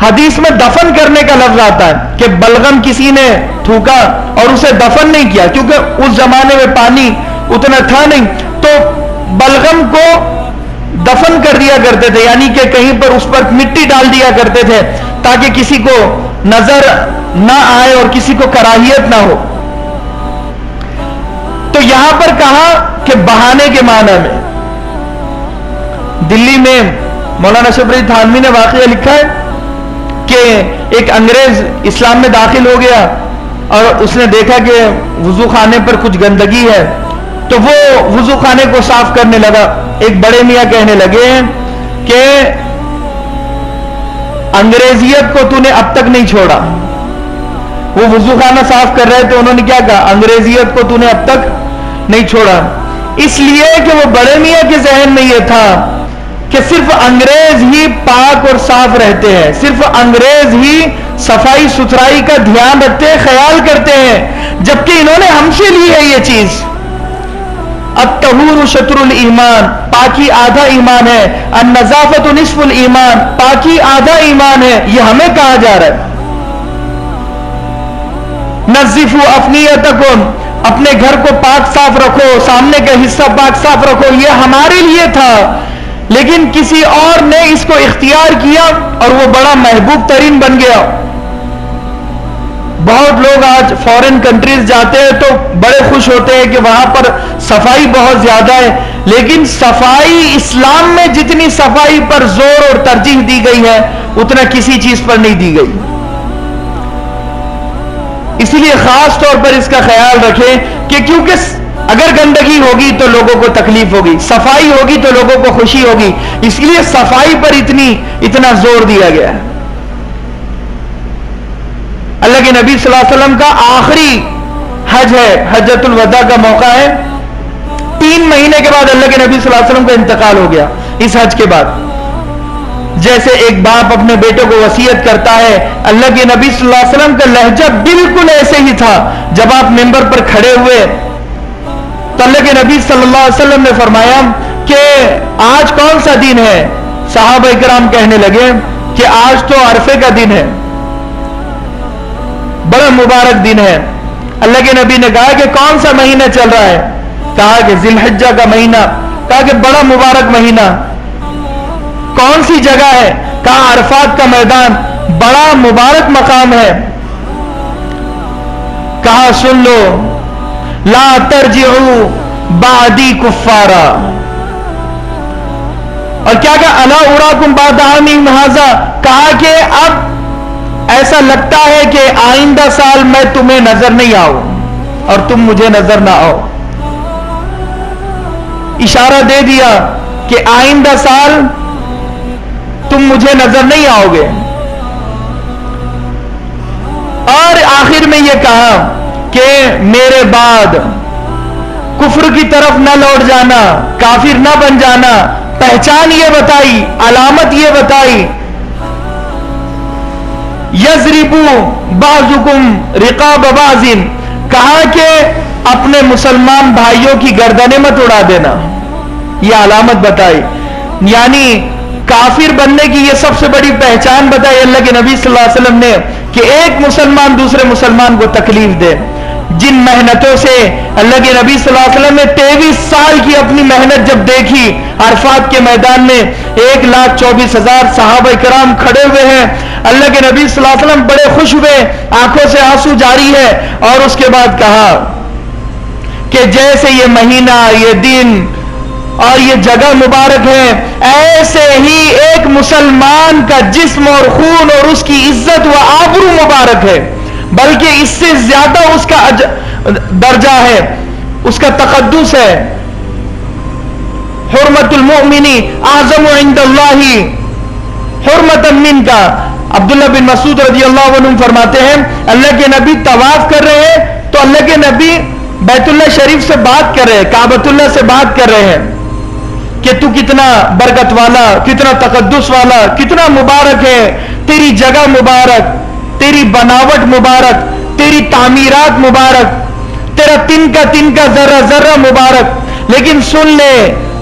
حدیث میں دفن کرنے کا لفظ آتا ہے کہ بلغم کسی نے تھوکا اور اسے دفن نہیں کیا، کیونکہ اس زمانے میں پانی اتنا تھا نہیں، تو بلغم کو دفن کر دیا کرتے تھے، یعنی کہ کہیں پر اس پر مٹی ڈال دیا کرتے تھے تاکہ کسی کو نظر نہ آئے اور کسی کو کراہیت نہ ہو۔ تو یہاں پر کہا کہ بہانے کے معنی میں۔ دلی میں مولانا اشرف علی تھانوی نے واقعہ لکھا ہے کہ ایک انگریز اسلام میں داخل ہو گیا اور اس نے دیکھا کہ وضو خانے پر کچھ گندگی ہے، تو وہ وضو خانے کو صاف کرنے لگا۔ ایک بڑے میاں کہنے لگے کہ انگریزیت کو تو نے اب تک نہیں چھوڑا۔ وہ وضو خانہ صاف کر رہے تو انہوں نے کیا کہا؟ انگریزیت کو تو نے اب تک نہیں چھوڑا۔ اس لیے کہ وہ بڑے میاں کے ذہن میں یہ تھا کہ صرف انگریز ہی پاک اور صاف رہتے ہیں، صرف انگریز ہی صفائی ستھرائی کا دھیان رکھتے ہیں، خیال کرتے ہیں، جبکہ انہوں نے ہم سے لی ہے یہ چیز۔ الطہور شطر الایمان، پاکی آدھا ایمان ہے، النظافت نصف الایمان، پاکی آدھا ایمان ہے، یہ ہمیں کہا جا رہا ہے۔ نظفوا افنیتکم، اپنے گھر کو پاک صاف رکھو، سامنے کا حصہ پاک صاف رکھو، یہ ہمارے لیے تھا، لیکن کسی اور نے اس کو اختیار کیا اور وہ بڑا محبوب ترین بن گیا۔ بہت لوگ آج فورن کنٹریز جاتے ہیں تو بڑے خوش ہوتے ہیں کہ وہاں پر صفائی بہت زیادہ ہے، لیکن صفائی اسلام میں جتنی صفائی پر زور اور ترجیح دی گئی ہے اتنا کسی چیز پر نہیں دی گئی۔ اسی لیے خاص طور پر اس کا خیال رکھیں کہ کیونکہ اگر گندگی ہوگی تو لوگوں کو تکلیف ہوگی، صفائی ہوگی تو لوگوں کو خوشی ہوگی، اس لیے صفائی پر اتنا زور دیا گیا ہے۔ اللہ کے نبی صلی اللہ علیہ وسلم کا آخری حج ہے، حجۃ الوداع کا موقع ہے، 3 مہینے کے بعد اللہ کے نبی صلی اللہ علیہ وسلم کا انتقال ہو گیا۔ اس حج کے بعد جیسے ایک باپ اپنے بیٹے کو وصیت کرتا ہے، اللہ کے نبی صلی اللہ علیہ وسلم کا لہجہ بالکل ایسے ہی تھا۔ جب آپ ممبر پر کھڑے ہوئے تو اللہ کے نبی صلی اللہ علیہ وسلم نے فرمایا کہ آج کون سا دن ہے؟ صحابہ اکرام کہنے لگے کہ آج تو عرفے کا دن ہے، بڑا مبارک دن ہے۔ اللہ کے نبی نے کہا کہ کون سا مہینہ چل رہا ہے؟ کہا کہ ذی الحجہ کا مہینہ۔ کہا کہ بڑا مبارک مہینہ، کون سی جگہ ہے؟ کہا عرفات کا میدان، بڑا مبارک مقام ہے۔ کہا سن لو، لا ترجعوا بعدی کفارا، اور کیا کہا؟ الا اراکم بعد عامکم ھذا، کہا کہ اب ایسا لگتا ہے کہ آئندہ سال میں تمہیں نظر نہیں آؤں اور تم مجھے نظر نہ آؤ۔ اشارہ دے دیا کہ آئندہ سال تم مجھے نظر نہیں آؤ گے، اور آخر میں یہ کہا کہ میرے بعد کفر کی طرف نہ لوٹ جانا، کافر نہ بن جانا۔ پہچان یہ بتائی، علامت یہ بتائی، یضرب بعضکم رقاب بعض، کہا کہ اپنے مسلمان بھائیوں کی گردنیں مت اڑا دینا، یہ علامت بتائی۔ یعنی کافر بننے کی یہ سب سے بڑی پہچان بتائی اللہ کے نبی صلی اللہ علیہ وسلم نے کہ ایک مسلمان دوسرے مسلمان کو تکلیف دے۔ جن محنتوں سے اللہ کے نبی صلی اللہ علیہ وسلم نے 23 سال کی اپنی محنت جب دیکھی، عرفات کے میدان میں 1,24,000 صحابہ کرام کھڑے ہوئے ہیں، اللہ کے نبی صلی اللہ علیہ وسلم بڑے خوش ہوئے، آنکھوں سے آنسو جاری ہے، اور اس کے بعد کہا کہ جیسے یہ مہینہ، یہ دن اور یہ جگہ مبارک ہے، ایسے ہی ایک مسلمان کا جسم اور خون اور اس کی عزت و آبرو مبارک ہے، بلکہ اس سے زیادہ اس کا درجہ ہے، اس کا تقدس ہے۔ حرمت المؤمن اعظم عند اللہ حرمتا منک، عبداللہ بن مسعود رضی اللہ عنہ فرماتے ہیں اللہ کے نبی طواف کر رہے ہیں تو اللہ کے نبی بیت اللہ شریف سے بات کر رہے ہیں، کعبۃ اللہ سے بات کر رہے ہیں کہ تو کتنا برکت والا، کتنا تقدس والا، کتنا مبارک ہے، تیری جگہ مبارک، تیری بناوٹ مبارک، تیری تعمیرات مبارک، تیرا تن کا ذرہ ذرہ مبارک۔ لیکن سن لے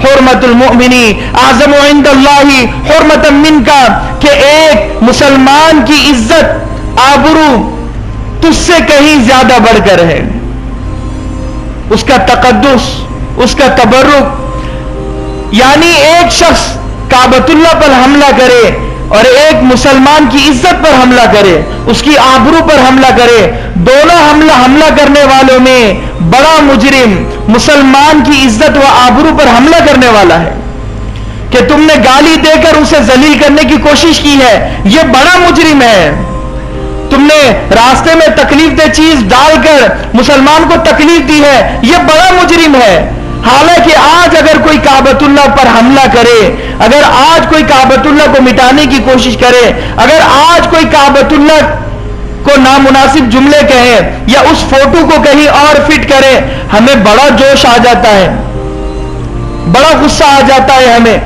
حرمت المؤمنی اعظم عند اللہ حرمتا منکا، کہ ایک مسلمان کی عزت آبرو تجھ سے کہیں زیادہ بڑھ کر ہے، اس کا تقدس، اس کا تبرک، یعنی ایک شخص کعبۃ اللہ پر حملہ کرے اور ایک مسلمان کی عزت پر حملہ کرے، اس کی آبرو پر حملہ کرے، دونوں حملہ کرنے والوں میں بڑا مجرم مسلمان کی عزت و آبرو پر حملہ کرنے والا ہے، کہ تم نے گالی دے کر اسے ذلیل کرنے کی کوشش کی ہے، یہ بڑا مجرم ہے۔ تم نے راستے میں تکلیف دہ چیز ڈال کر مسلمان کو تکلیف دی ہے، یہ بڑا مجرم ہے۔ حالانکہ آج اگر کوئی کعبۃ اللہ پر حملہ کرے، اگر آج کوئی کعبۃ اللہ کو مٹانے کی کوشش کرے، اگر آج کوئی کعبۃ اللہ کو نامناسب جملے کہے یا اس فوٹو کو کہیں اور فٹ کرے، ہمیں بڑا جوش آ جاتا ہے، بڑا غصہ آ جاتا ہے ہمیں۔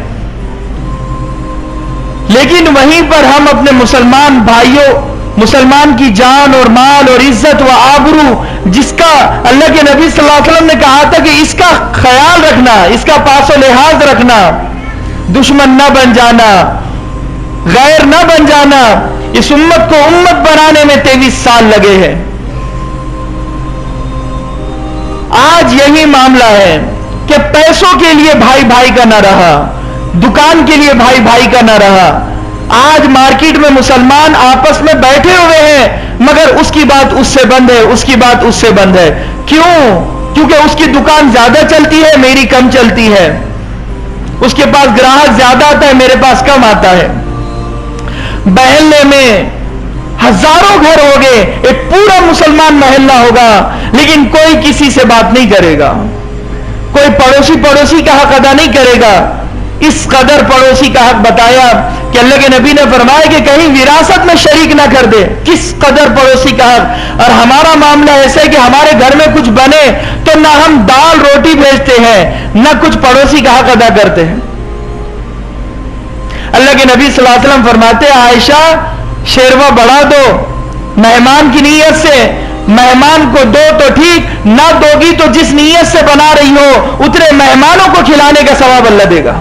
لیکن وہیں پر ہم اپنے مسلمان بھائیوں، مسلمان کی جان اور مال اور عزت و آبرو، جس کا اللہ کے نبی صلی اللہ علیہ وسلم نے کہا تھا کہ اس کا خیال رکھنا، اس کا پاس و لحاظ رکھنا، دشمن نہ بن جانا، غیر نہ بن جانا، اس امت کو امت بنانے میں 23 سال لگے ہیں۔ آج یہی معاملہ ہے کہ پیسوں کے لیے بھائی بھائی کا نہ رہا، دکان کے لیے بھائی بھائی کا نہ رہا۔ آج مارکیٹ میں مسلمان آپس میں بیٹھے ہوئے ہیں، مگر اس کی بات اس سے بند ہے، اس کی بات اس سے بند ہے۔ کیوں؟ کیونکہ اس کی دکان زیادہ چلتی ہے، میری کم چلتی ہے، اس کے پاس گراہک زیادہ آتا ہے، میرے پاس کم آتا ہے۔ محلے میں ہزاروں گھر ہوگے، ایک پورا مسلمان محلہ ہوگا، لیکن کوئی کسی سے بات نہیں کرے گا، کوئی پڑوسی کا حق ادا نہیں کرے گا۔ اس قدر پڑوسی کا حق بتایا کہ اللہ کے نبی نے فرمایا کہ کہیں وراثت میں شریک نہ کر دے، کس قدر پڑوسی کا حق۔ اور ہمارا معاملہ ایسا ہے کہ ہمارے گھر میں کچھ بنے تو نہ ہم دال روٹی بھیجتے ہیں، نہ کچھ پڑوسی کا حق ادا کرتے ہیں۔ اللہ کے نبی صلی اللہ علیہ وسلم فرماتے ہیں عائشہ شیروا بڑھا دو مہمان کی نیت سے، مہمان کو دو تو ٹھیک، نہ دو گی تو جس نیت سے بنا رہی ہو اتنے مہمانوں کو کھلانے کا ثواب اللہ دے گا۔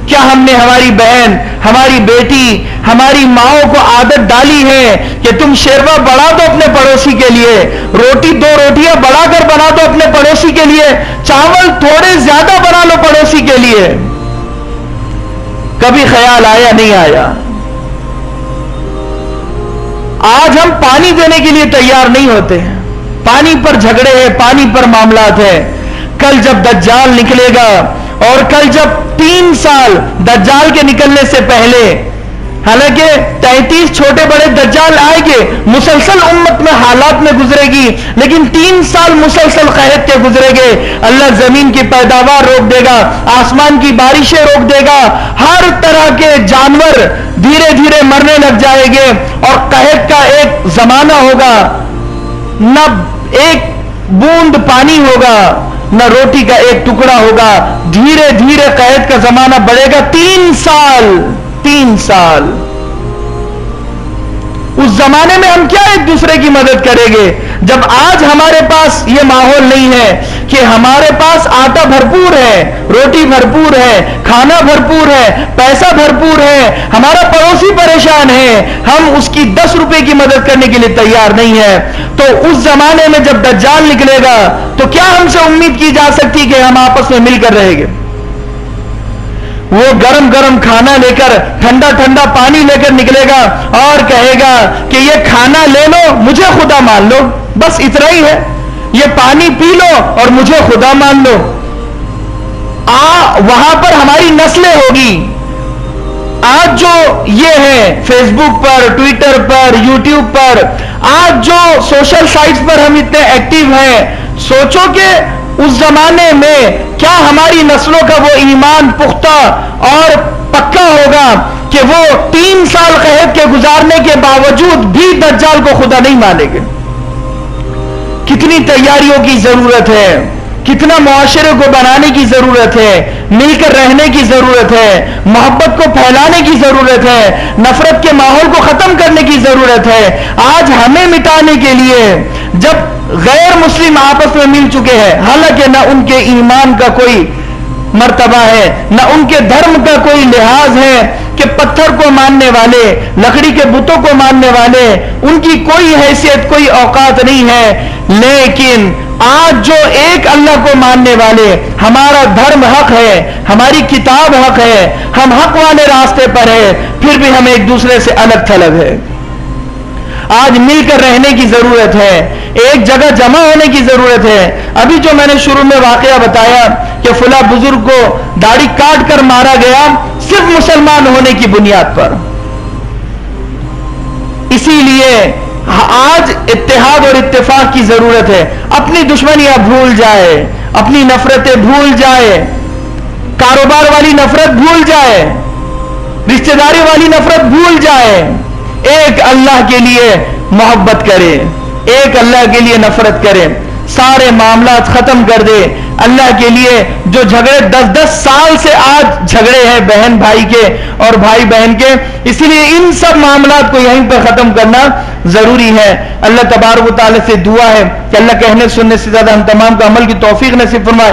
کیا ہم نے ہماری بہن، ہماری بیٹی، ہماری ماؤں کو عادت ڈالی ہے کہ تم شیروا بڑھا دو اپنے پڑوسی کے لیے، روٹی 2 روٹیاں بڑھا کر بنا دو اپنے پڑوسی کے لیے، چاول تھوڑے زیادہ بنا لو پڑوسی کے لیے؟ کبھی خیال آیا نہیں آیا؟ آج ہم پانی دینے کے لیے تیار نہیں ہوتے ہیں، پانی پر جھگڑے ہیں، پانی پر معاملات ہیں۔ کل جب دجال نکلے گا، اور کل جب 3 سال دجال کے نکلنے سے پہلے، حالانکہ 33 چھوٹے بڑے دجال آئیں گے، مسلسل امت میں حالات میں گزرے گی، لیکن 3 سال مسلسل قحط کے گزرے گے۔ اللہ زمین کی پیداوار روک دے گا، آسمان کی بارشیں روک دے گا، ہر طرح کے جانور دھیرے دھیرے مرنے لگ جائیں گے، اور قحط کا ایک زمانہ ہوگا، نہ ایک بوند پانی ہوگا، نہ روٹی کا ایک ٹکڑا ہوگا، دھیرے دھیرے قحط کا زمانہ بڑھے گا۔ 3 سال اس زمانے میں ہم کیا ایک دوسرے کی مدد کریں گے، جب آج ہمارے پاس یہ ماحول نہیں ہے کہ ہمارے پاس آٹا بھرپور ہے، روٹی بھرپور ہے، کھانا بھرپور ہے، پیسہ بھرپور ہے، ہمارا پڑوسی پریشان ہے، ہم اس کی 10 روپے کی مدد کرنے کے لیے تیار نہیں ہے۔ تو اس زمانے میں جب دجال نکلے گا تو کیا ہم سے امید کی جا سکتی کہ ہم آپس میں مل کر رہیں گے؟ وہ گرم گرم کھانا لے کر، ٹھنڈا ٹھنڈا پانی لے کر نکلے گا اور کہے گا کہ یہ کھانا لے لو، مجھے خدا مان لو، بس اتنا ہی ہے، یہ پانی پی لو اور مجھے خدا مان لو۔ وہاں پر ہماری نسلیں ہوگی۔ آج جو یہ ہے فیس بک پر، ٹویٹر پر، یوٹیوب پر، آج جو سوشل سائٹس پر ہم اتنے ایکٹیو ہیں، سوچو کہ اس زمانے میں کیا ہماری نسلوں کا وہ ایمان پختہ اور پکا ہوگا کہ وہ 3 سال قحط کے گزارنے کے باوجود بھی دجال کو خدا نہیں مانیں گے؟ کتنی تیاریوں کی ضرورت ہے، کتنا معاشرے کو بنانے کی ضرورت ہے، مل کر رہنے کی ضرورت ہے، محبت کو پھیلانے کی ضرورت ہے، نفرت کے ماحول کو ختم کرنے کی ضرورت ہے۔ آج ہمیں مٹانے کے لیے جب غیر مسلم آپس میں مل چکے ہیں، حالانکہ نہ ان کے ایمان کا کوئی مرتبہ ہے، نہ ان کے دھرم کا کوئی لحاظ ہے کہ پتھر کو ماننے والے، لکڑی کے بتوں کو ماننے والے، ان کی کوئی حیثیت، کوئی اوقات نہیں ہے. لیکن آج جو ایک اللہ کو ماننے والے، ہمارا دھرم حق ہے، ہماری کتاب حق ہے، ہم حق والے راستے پر ہیں، پھر بھی ہم ایک دوسرے سے الگ تھلگ ہے. آج مل کر رہنے کی ضرورت ہے، ایک جگہ جمع ہونے کی ضرورت ہے. ابھی جو میں نے شروع میں واقعہ بتایا کہ فلاں بزرگ کو داڑھی کاٹ کر مارا گیا صرف مسلمان ہونے کی بنیاد پر. اسی لیے آج اتحاد اور اتفاق کی ضرورت ہے. اپنی دشمنیاں بھول جائے، اپنی نفرتیں بھول جائے، کاروبار والی نفرت بھول جائے، رشتہ داری والی نفرت بھول جائے، ایک اللہ کے لیے محبت کرے، ایک اللہ کے لیے نفرت کرے، سارے معاملات ختم کر دے. اللہ کے لیے جو جھگڑے 10-10 سال سے آج جھگڑے ہیں بہن بھائی کے اور بھائی بہن کے، اسی لیے ان سب معاملات کو یہیں پر ختم کرنا ضروری ہے. اللہ تبارک و تعالی سے دعا ہے کہ اللہ کہنے سننے سے زیادہ ہم تمام کو عمل کی توفیق نصیب فرمائے.